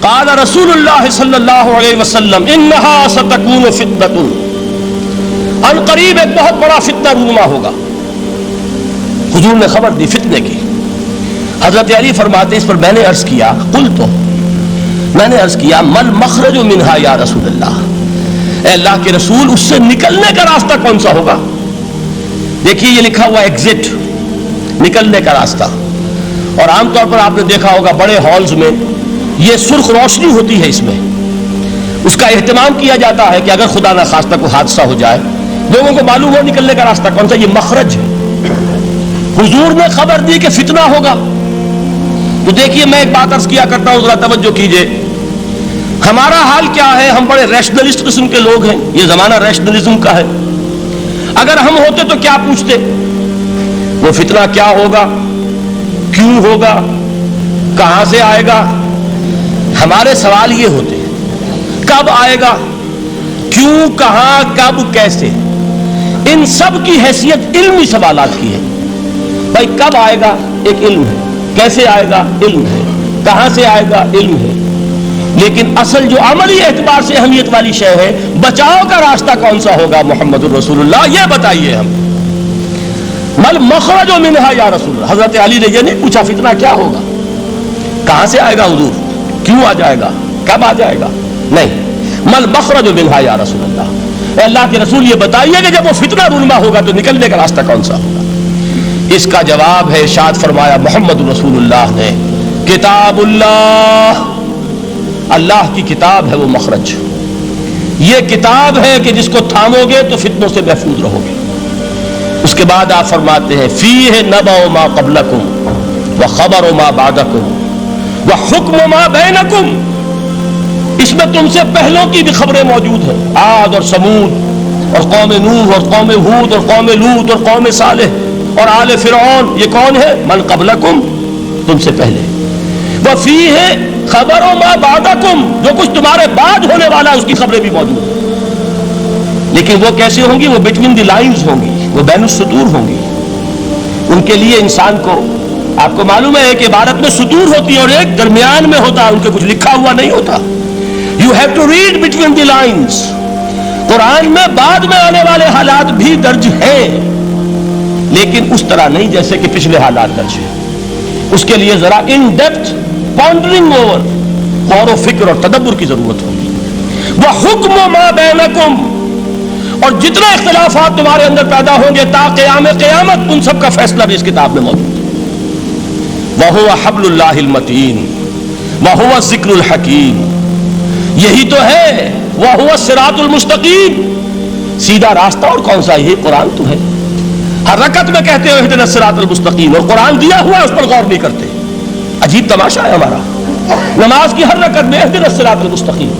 قال رسول اللہ صلی اللہ علیہ وسلم انہا ستکون فتنۃ، ان قریب ایک بہت بڑا فتنہ رونما ہوگا۔ حضور نے خبر دی فتنے کی۔ حضرت علی فرماتے اس پر میں نے عرض کیا، قلت، میں نے عرض کیا مل مخرج منہا یا رسول اللہ، اے اللہ کے رسول اس سے نکلنے کا راستہ کون سا ہوگا؟ دیکھیے یہ لکھا ہوا ایگزٹ، نکلنے کا راستہ، اور عام طور پر آپ نے دیکھا ہوگا بڑے ہالز میں یہ سرخ روشنی ہوتی ہے، اس میں اس کا اہتمام کیا جاتا ہے کہ اگر خدا نہ خواستہ کوئی حادثہ ہو جائے لوگوں کو معلوم ہو نکلنے کا راستہ کون سا، یہ مخرج ہے۔ حضور نے خبر دی کہ فتنہ ہوگا۔ تو دیکھیے میں ایک بات عرض کیا کرتا ہوں، ذرا توجہ کیجئے، ہمارا حال کیا ہے؟ ہم بڑے ریشنلسٹ قسم کے لوگ ہیں، یہ زمانہ ریشنلزم کا ہے۔ اگر ہم ہوتے تو کیا پوچھتے؟ وہ فتنہ کیا ہوگا، کیوں ہوگا، کہاں سے آئے گا؟ ہمارے سوال یہ ہوتے ہیں، کب آئے گا، کیوں، کہاں، کب، کیسے؟ ان سب کی حیثیت علمی سوالات کی ہے۔ بھائی کب آئے گا ایک علم ہے، کیسے آئے گا علم ہے، کہاں سے آئے گا علم ہے، لیکن اصل جو عملی اعتبار سے اہمیت والی شے ہے، بچاؤ کا راستہ کون سا ہوگا محمد الرسول اللہ، یہ بتائیے ہم۔ مل مخرج منہا یا رسول اللہ، حضرت علی نے یہ نہیں پوچھا فتنہ کیا ہوگا، کہاں سے آئے گا حضور، کیوں آ جائے گا، کب آ جائے گا، نہیں، مل مخرج منہا یا رسول اللہ، اے اللہ کے رسول یہ بتائیے کہ جب وہ فتنہ رونما ہوگا تو نکلنے کا راستہ کون سا ہوگا؟ اس کا جواب ہے، ارشاد فرمایا محمد رسول اللہ نے، کتاب اللہ، اللہ کی کتاب ہے وہ مخرج، یہ کتاب ہے کہ جس کو تھامو گے تو فتنوں سے محفوظ رہو گے۔ اس کے بعد آپ فرماتے ہیں فیہ نبأ ما قبلکم وخبر ما بعدکم وحکم ما بینکم، اس میں تم سے پہلوں کی بھی خبریں موجود ہیں، عاد اور سمود اور قوم نوح اور قوم ہود اور قوم لوط اور قوم صالح اور آل فرعون، یہ کون ہے؟ من قبلکم، تم سے پہلے، وفیہ خبر ما بعدکم، جو کچھ تمہارے بعد ہونے والا ہے اس کی خبریں بھی موجود ہیں، لیکن وہ کیسے ہوں گی؟ وہ بٹوین دی لائنز ہوں گی، وہ بین السطور ہوں گی۔ ان کے لیے انسان کو، آپ کو معلوم ہے ایک عبارت میں سطور ہوتی ہے اور ایک درمیان میں ہوتا ہے، ان کے کچھ لکھا ہوا نہیں ہوتا، you have to read between the lines. Quran میں بعد میں آنے والے حالات بھی درج ہیں، لیکن اس طرح نہیں جیسے کہ پچھلے حالات درج ہیں، اس کے لیے ذرا ان ڈیپتھ پونڈرنگ اوور، غور و فکر اور تدبر کی ضرورت ہوگی۔ وحکم ما بینکم، اور جتنے اختلافات تمہارے اندر پیدا ہوں گے تا قیام قیامت، ان سب کا فیصلہ بھی اس کتاب میں موجود ہے۔ وَهُوَ حَبْلُ اللَّهِ الْمَتِينُ وَهُوَ الذِّكْرُ الْحَكِيمُ، یہی تو ہے وَهُوَ الصِّرَاطُ الْمُسْتَقِيمُ، سیدھا راستہ اور کون سا؟ یہ قرآن تو ہے۔ ہر رکعت میں کہتے ہو اہدنا الصراط المستقیم، اور قرآن دیا ہوا ہے اس پر غور نہیں کرتے، عجیب تماشا ہے ہمارا۔ نماز کی ہر رکعت میں اہدنا الصراط المستقیم،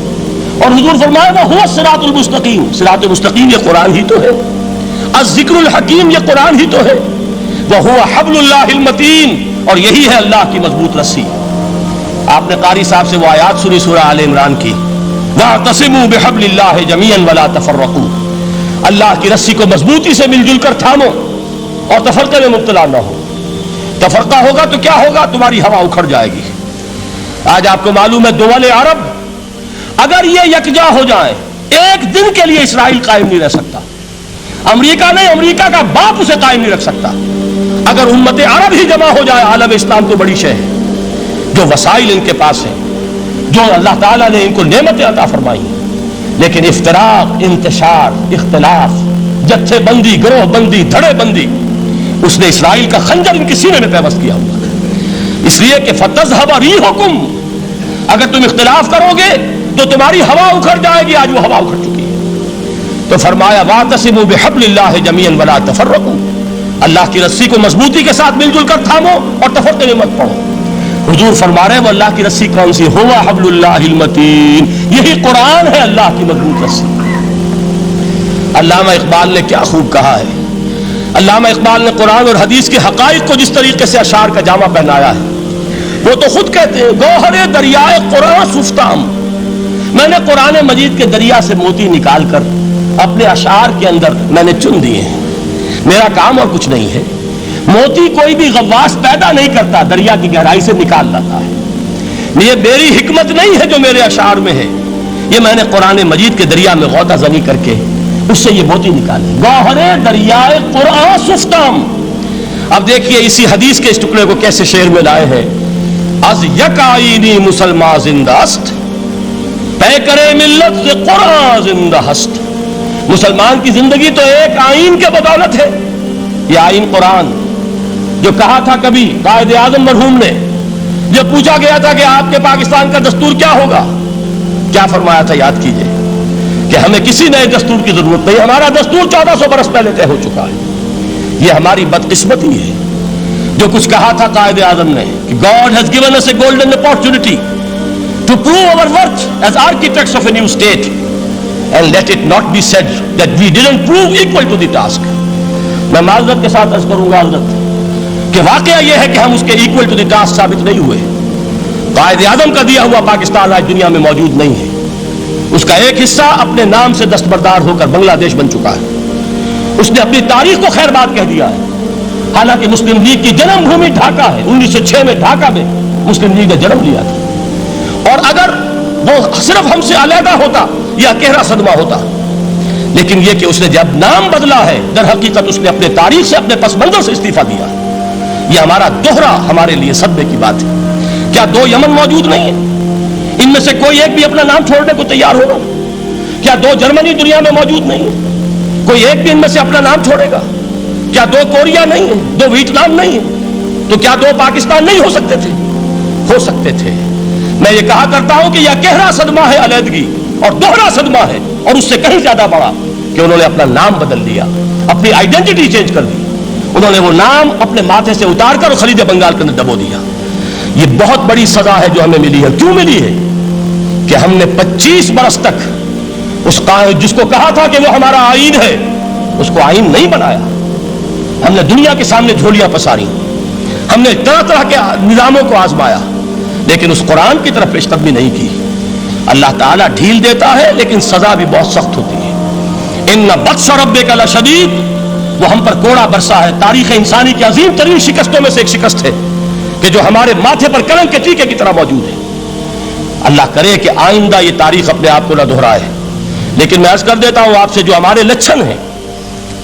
اور حضور فرمایا وہ الصراط المستقیم، صراط مستقیم یہ قرآن ہی تو ہے، الذکر الحکیم یہ قرآن ہی تو ہے، وہو حبل اللہ المتین، اور یہی ہے اللہ کی مضبوط رسی۔ آپ نے قاری صاحب سے وہ آیات سنی سورہ آل عمران کی، واعتصموا بحبل اللہ جميعا ولا تفرقوا، اللہ کی رسی کو مضبوطی سے مل جل کر تھامو اور تفرقے میں مبتلا نہ ہو۔ تفرقہ ہوگا تو کیا ہوگا؟ تمہاری ہوا اکھڑ جائے گی۔ آج آپ کو معلوم ہے دول عرب اگر یہ یکجا ہو جائیں، ایک دن کے لیے اسرائیل قائم نہیں رہ سکتا، امریکہ نہیں، امریکہ کا باپ اسے قائم نہیں رکھ سکتا۔ اگر امت عرب ہی جمع ہو جائے، عالم اسلام تو بڑی شے ہے، جو وسائل ان کے پاس ہیں، جو اللہ تعالیٰ نے ان کو نعمتیں عطا فرمائی ہیں، لیکن افتراق، انتشار، اختلاف، جتھے بندی، گروہ بندی، دھڑے بندی، اس نے اسرائیل کا خنجر ان کے سینے میں پیوست کیا ہوا، اس لیے کہ فَتَذْهَبَ رِيحُكُمْ، اگر تم اختلاف کرو گے تو تمہاری ہوا اکھڑ جائے گی، آج وہ ہوا اکھڑ چکی ہے۔ تو فرمایا وَاعْتَصِمُوا بِحَبْلِ اللَّهِ جَمِيعًا وَلَا تَفَرَّقُوا، اللہ کی رسی کو مضبوطی کے ساتھ مل جل کر تھامو اور تفرقے میں مت پڑو۔ حضور فرما رہے ہیں وہ اللہ کی رسی کون سی؟ ہوا حبل اللہ المتین، یہی قرآن ہے اللہ کی مضبوط رسی۔ علامہ اقبال نے کیا خوب کہا ہے، علامہ اقبال نے قرآن اور حدیث کے حقائق کو جس طریقے سے اشعار کا جامع پہنایا ہے، وہ تو خود کہتے ہیں گوہر دریائے قرآن سفتام، میں نے قرآن مجید کے دریا سے موتی نکال کر اپنے اشعار کے اندر میں نے چن دیے ہیں، میرا کام اور کچھ نہیں ہے۔ موتی کوئی بھی غواص پیدا نہیں کرتا، دریا کی گہرائی سے نکال لاتا ہے، یہ میری حکمت نہیں ہے جو میرے اشعار میں ہے، یہ میں نے قرآن مجید کے دریا میں غوطہ زنی کر کے اس سے یہ موتی نکالی، گوہر دریائے قرآن سفتام۔ اب دیکھیے اسی حدیث کے اس ٹکڑے کو کیسے شعر میں لائے ہیں، از یک آئینی مسلمان زندہ است، پے کرے ملت سے قرآن زندہ ہست۔ مسلمان کی زندگی تو ایک آئین کے بدولت ہے، یہ آئین قرآن، جو کہا تھا کبھی قائد اعظم مرحوم نے جب پوچھا گیا تھا کہ آپ کے پاکستان کا دستور کیا ہوگا، کیا فرمایا تھا یاد کیجئے کہ ہمیں کسی نئے دستور کی ضرورت نہیں، ہمارا دستور 1400 برس پہلے طے ہو چکا ہے۔ یہ ہماری بدقسمتی ہے جو کچھ کہا تھا قائد اعظم نے کہ God has given us a golden opportunity to prove our worth as architects of a new state and let it not be said that we didn't prove equal to the task۔ میں معذرت کے ساتھ عرض کروں گا حضرت کہ واقعہ یہ ہے کہ ہم اس کے equal to the task ثابت نہیں ہوئے۔ قائد اعظم کا دیا ہوا پاکستان آج دنیا میں موجود نہیں ہے، اس کا ایک حصہ اپنے نام سے دستبردار ہو کر بنگلہ دیش بن چکا ہے، اس نے اپنی تاریخ کو خیر بات کہہ دیا ہے، حالانکہ مسلم لیگ کی جنم بھومی ڈھاکہ ہے، 1906 میں ڈھاکہ میں مسلم لیگ نے جنم لیا تھا، اور اگر وہ صرف ہم سے علیحدہ ہوتا یہ اکیرا صدمہ ہوتا، لیکن یہ کہ اس نے جب نام بدلا ہے در حقیقت اس نے اپنے تاریخ سے اپنے پس منظر سے استعفیٰ دیا، یہ ہمارا دوہرا ہمارے لیے صدمے کی بات ہے۔ کیا 2 یمن موجود نہیں ہیں؟ ان میں سے کوئی ایک بھی اپنا نام چھوڑنے کو تیار ہوگا؟ کیا 2 جرمنی دنیا میں موجود نہیں ہیں؟ کوئی ایک بھی ان میں سے اپنا نام چھوڑے گا؟ کیا 2 کوریا نہیں ہیں؟ 2 ویتنام نہیں ہیں؟ تو کیا 2 پاکستان نہیں ہو سکتے تھے؟ ہو سکتے تھے۔ میں یہ کہا کرتا ہوں کہ یہ گہرا صدمہ ہے علیحدگی، اور دوہرا صدمہ ہے، اور اس سے کہیں زیادہ بڑا کہ انہوں نے اپنا نام بدل دیا، اپنی آئیڈینٹی چینج کر دی، انہوں نے وہ نام اپنے ماتھے سے اتار کر خلیج بنگال کے اندر دبو دیا۔ یہ بہت بڑی سزا ہے جو ہمیں ملی ہے۔ کیوں ملی ہے؟ کہ ہم نے 25 برس تک اس قائد جس کو کہا تھا کہ وہ ہمارا آئین ہے، اس کو آئین نہیں بنایا۔ ہم نے دنیا کے سامنے جھولیاں پساری، ہم نے طرح طرح کے نظاموں کو آزمایا، لیکن اس قرآن کی طرف پیش قدمی نہیں کی۔ اللہ تعالیٰ ڈھیل دیتا ہے لیکن سزا بھی بہت سخت ہوتی ہے۔ ان بطش ربک لشدید، وہ ہم پر کوڑا برسا ہے۔ تاریخ انسانی کی عظیم ترین شکستوں میں سے ایک شکست ہے کہ جو ہمارے ماتھے پر کلنگ کے ٹیکے کی طرح موجود ہے۔ اللہ کرے کہ آئندہ یہ تاریخ اپنے آپ کو نہ دہرائے، لیکن میں عرض کر دیتا ہوں آپ سے، جو ہمارے لچھن ہیں،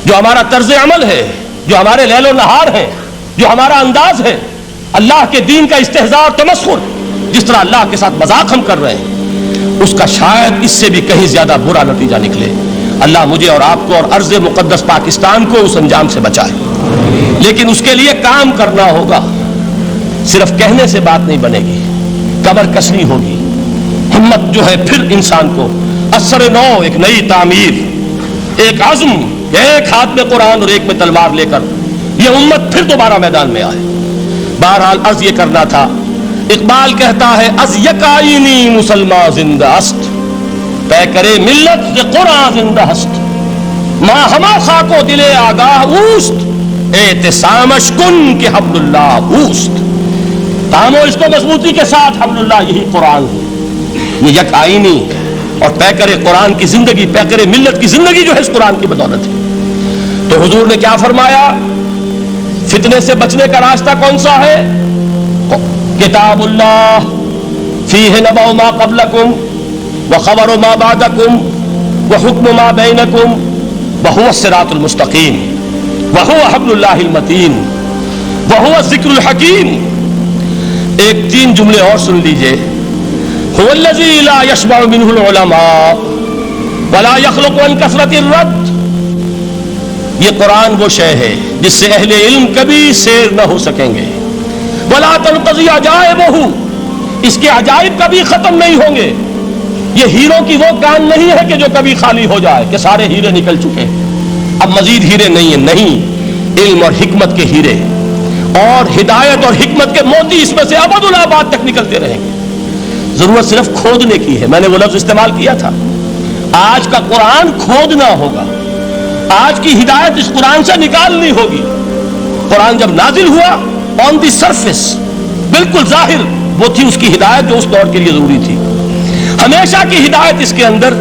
جو ہمارا طرز عمل ہے، جو ہمارے لیل و نہار ہیں، جو ہمارا انداز ہے، اللہ کے دین کا استہزاء اور تمسخر، جس طرح اللہ کے ساتھ مذاق ہم کر رہے ہیں، اس کا شاید اس سے بھی کہیں زیادہ برا نتیجہ نکلے۔ اللہ مجھے اور آپ کو اور ارض مقدس پاکستان کو اس انجام سے بچائے، لیکن اس کے لیے کام کرنا ہوگا۔ صرف کہنے سے بات نہیں بنے گی، کمر کسنی ہوگی، ہمت جو ہے پھر انسان کو اثر نو، ایک نئی تعمیر، ایک عزم، ایک ہاتھ میں قرآن اور ایک میں تلوار لے کر یہ امت پھر دوبارہ میدان میں آئے۔ بہرحال عرض یہ کرنا تھا، اقبال کہتا ہے از یک آئینی مسلمان زندہ است، پے کرے ملت سے قرآن زندہ ہست، ماں ہما خاک و دل آگاہ اوست، اعتصامش کن کہ حبل اللہ اوست۔ تامو اس کو مضبوطی کے ساتھ، حبل اللہ یہی قرآن ہے، یہ یک آئینی اور پیکر قرآن کی زندگی، پیکر ملت کی زندگی جو ہے اس قرآن کی بدولت ہے۔ تو حضور نے کیا فرمایا؟ فتنے سے بچنے کا راستہ کون سا ہے؟ کتاب اللہ فیہ نبأ ما قبلکم وخبر ما بعدکم وحکم ما بینکم وہو الصراط المستقیم وہو حبل اللہ المتین وہو الذکر الحکیم۔ ایک 3 جملے اور سن لیجئے۔ هو الذی لا یشبع منہ العلماء ولا یخلق عن کثرت الرد۔ یہ قرآن وہ شے ہے جس سے اہل علم کبھی سیر نہ ہو سکیں گے۔ ولا تنقضی عجائبہ، اس کے عجائب کبھی ختم نہیں ہوں گے۔ یہ ہیروں کی وہ کان نہیں ہے کہ جو کبھی خالی ہو جائے کہ سارے ہیرے نکل چکے، اب مزید ہیرے نہیں ہیں، نہیں، علم اور حکمت کے ہیرے اور ہدایت اور حکمت کے موتی اس میں سے ابد الآباد تک نکلتے رہیں گے۔ ضرورت صرف کھودنے کی ہے، میں نے وہ لفظ استعمال کیا تھا۔ آج کا قرآن کھودنا ہوگا، آج کی ہدایت اس قرآن سے نکالنی ہوگی۔ قرآن جب نازل ہوا آن دی سرفیس، بالکل ظاہر وہ تھی اس کی ہدایت جو اس دور کے لیے ضروری تھی۔ ہمیشہ کی ہدایت اس کے اندر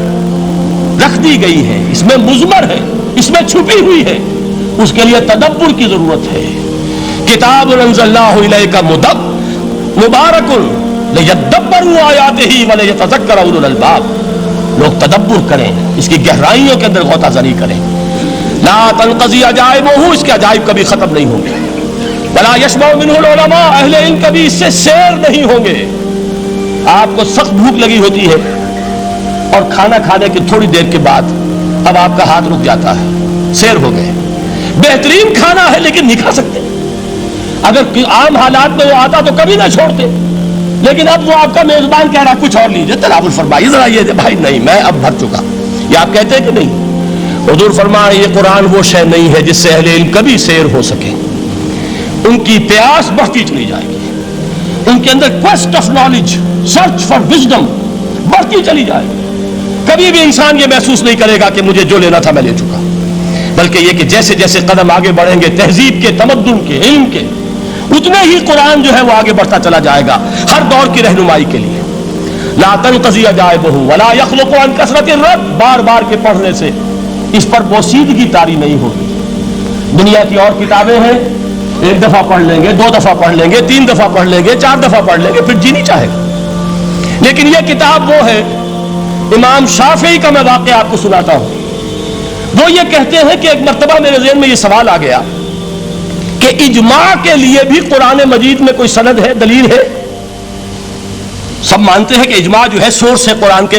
رکھ دی گئی ہے، اس میں مضمر ہے، اس میں چھپی ہوئی ہے، اس کے لیے تدبر کی ضرورت ہے۔ کتاب انزلناہ الیک مبارک لِيَدَّبَّرُوا آيَاتِهِ وَلِيَتَذَكَّرَ أُولُو الْأَلْبَابِ، لوگ تدبر کریں، اس کی گہرائیوں کے اندر غوطہ زنی کریں. لا تنقضی عجائبہ، اس کے عجائب کبھی ختم نہیں ہوں گے. ولا یشبع منہ العلماء، اہل علم کبھی اس سے سیر نہیں ہوں گے. آپ کو سخت بھوک لگی ہوتی ہے اور کھانا کھانے کی تھوڑی دیر کے بعد اب آپ کا ہاتھ رک جاتا ہے، سیر ہو گئے. بہترین کھانا ہے لیکن نہیں کھا سکتے. اگر عام حالات میں وہ آتا تو کبھی نہ چھوڑتے، لیکن اب وہ آپ کا میزبان کہہ رہا کچھ اور لیجیے، تناول فرمائیے ذرا. یہ بھائی نہیں، میں اب بھر چکا. یہ آپ کہتے ہیں کہ نہیں؟ حضور فرمائے یہ قرآن وہ شے نہیں ہے جس سے اہل علم کبھی سیر ہو سکے. ان کی پیاس بڑھتی چلی جائے گی، ان کے اندر cost of knowledge, search for wisdom بڑھتی چلی جائے گی. کبھی بھی انسان یہ محسوس نہیں کرے گا کہ مجھے جو لینا تھا میں لے چکا، بلکہ یہ کہ جیسے جیسے قدم آگے بڑھیں گے تہذیب کے، تمدن کے، علم کے، اتنے ہی قرآن جو ہے وہ آگے بڑھتا چلا جائے گا ہر دور کی رہنمائی کے لیے. لا تنقضی عجائبہ ولا یخلق عن کثرت الرد، بار بار کے پڑھنے سے اس پر بوسیدگی طاری نہیں ہوگی. دنیا کی اور کتابیں ہیں، ایک دفعہ پڑھ لیں گے، دو دفعہ پڑھ لیں گے، تین دفعہ پڑھ لیں گے، چار دفعہ پڑھ لیں گے، پھر جی نہیں چاہے گا. لیکن یہ کتاب وہ ہے. امام شافعی کا میں واقعہ آپ کو سناتا ہوں. وہ یہ کہتے ہیں کہ ایک مرتبہ میرے ذہن میں یہ سوال آ گیا کہ اجماع کے لیے بھی قرآن مجید میں کوئی سند ہے، دلیل ہے؟ سب مانتے ہیں کہ اجماع جو ہے سورس ہے قرآن کے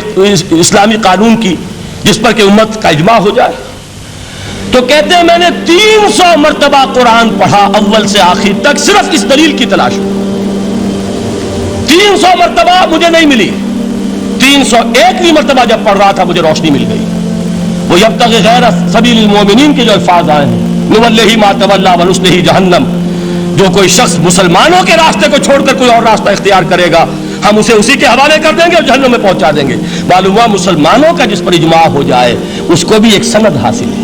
اسلامی قانون کی، جس پر کہ امت کا اجماع ہو جائے. تو کہتے ہیں میں نے 300 مرتبہ قرآن پڑھا اول سے آخر تک، صرف اس دلیل کی تلاش میں. 300 مرتبہ مجھے نہیں ملی. 301ویں مرتبہ جب پڑھ رہا تھا مجھے روشنی مل گئی. وہ یبتغی غیر سبیل المومنین کے جو الفاظ آئے ہیں، نولہ ما تولی ونصلہ جہنم، جو کوئی شخص مسلمانوں کے راستے کو چھوڑ کر کوئی اور راستہ اختیار کرے گا ہم اسے اسی کے حوالے کر دیں گے اور جہنم میں پہنچا دیں گے. معلوم ہوا مسلمانوں کا جس پر اجماع ہو جائے اس کو بھی ایک سند حاصل ہے.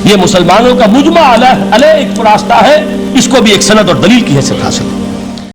یہ مسلمانوں کا مجمع علیہ ایک راستہ ہے، اس کو بھی ایک سند اور دلیل کی حیثیت حاصل ہے.